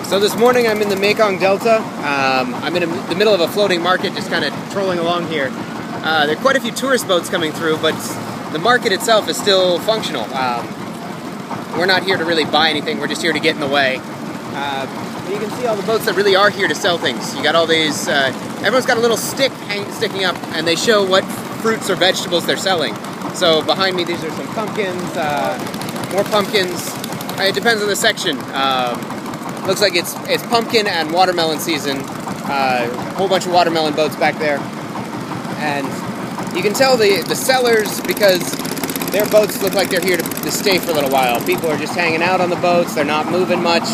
So this morning I'm in the Mekong Delta. I'm in the middle of a floating market, just kind of trolling along here. There are quite a few tourist boats coming through, but the market itself is still functional. We're not here to really buy anything, we're just here to get in the way. You can see all the boats that really are here to sell things. You got all these, everyone's got a little stick sticking up, and they show what fruits or vegetables they're selling. So behind me, these are some pumpkins, more pumpkins. It depends on the section. Looks like it's pumpkin and watermelon season. A whole bunch of watermelon boats back there. And you can tell the sellers, because their boats look like they're here to stay for a little while. People are just hanging out on the boats. They're not moving much.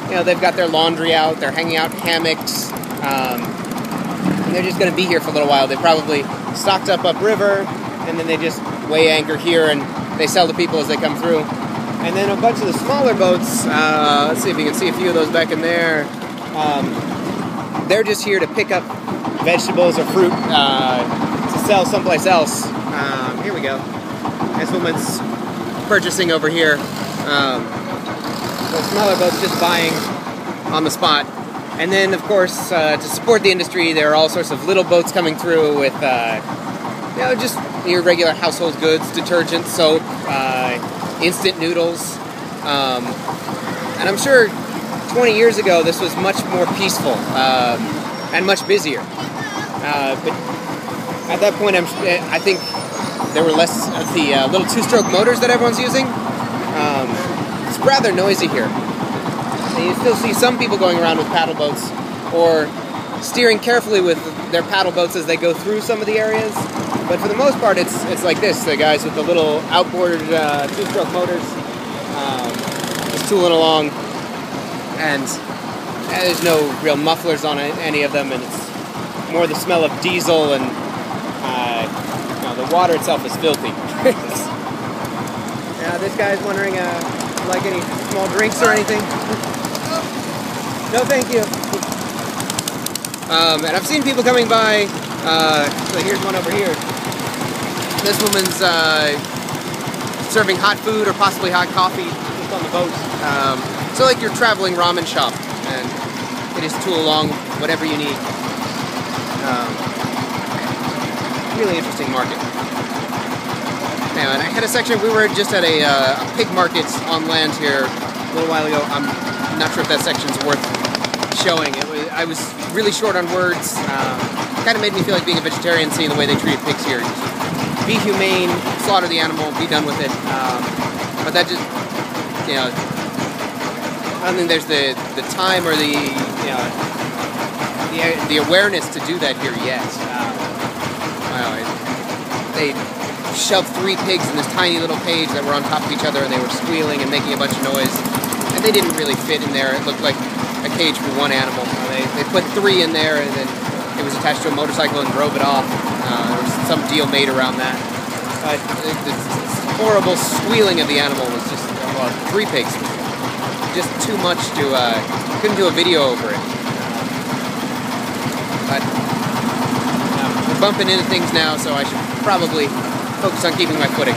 You know, they've got their laundry out. They're hanging out in hammocks. And they're just going to be here for a little while. They probably stocked up upriver, and then they just weigh anchor here, and they sell to people as they come through. And then a bunch of the smaller boats, let's see if you can see a few of those back in there. They're just here to pick up vegetables or fruit to sell someplace else. Here we go. This woman's purchasing over here. The smaller boats just buying on the spot. And then, of course, to support the industry, there are all sorts of little boats coming through with, you know, just your regular household goods, detergent, soap, instant noodles. And I'm sure 20 years ago this was much more peaceful and much busier. But at that point, I think there were less of the little two-stroke motors that everyone's using. It's rather noisy here. And you still see some people going around with paddle boats or steering carefully with their paddle boats as they go through some of the areas. But for the most part, it's like this. The guys with the little outboard two-stroke motors just tooling along, and there's no real mufflers on any of them, and it's more the smell of diesel, and you know, the water itself is filthy. Now this guy's wondering, like any small drinks or anything? No, thank you. And I've seen people coming by. So here's one over here. This woman's serving hot food or possibly hot coffee just on the boat. So like your traveling ramen shop, and you just tool along whatever you need. Really interesting market. Now, and I had a section, we were just at a pig market on land here a little while ago. I'm not sure if that section's worth showing. I was really short on words. Kind of made me feel like being a vegetarian, seeing the way they treated pigs here. Be humane, slaughter the animal, be done with it. But that just, you know, I don't think there's the time or the, you know, the awareness to do that here yet. They shoved 3 pigs in this tiny little cage that were on top of each other, and they were squealing and making a bunch of noise. And they didn't really fit in there. It looked like a cage for one animal. They put 3 in there, and then it was attached to a motorcycle and drove it off. There was some deal made around that. The horrible squealing of the animal was just, well, 3 pigs. Just too much to, couldn't do a video over it. But we're bumping into things now, so I should probably focus on keeping my footing.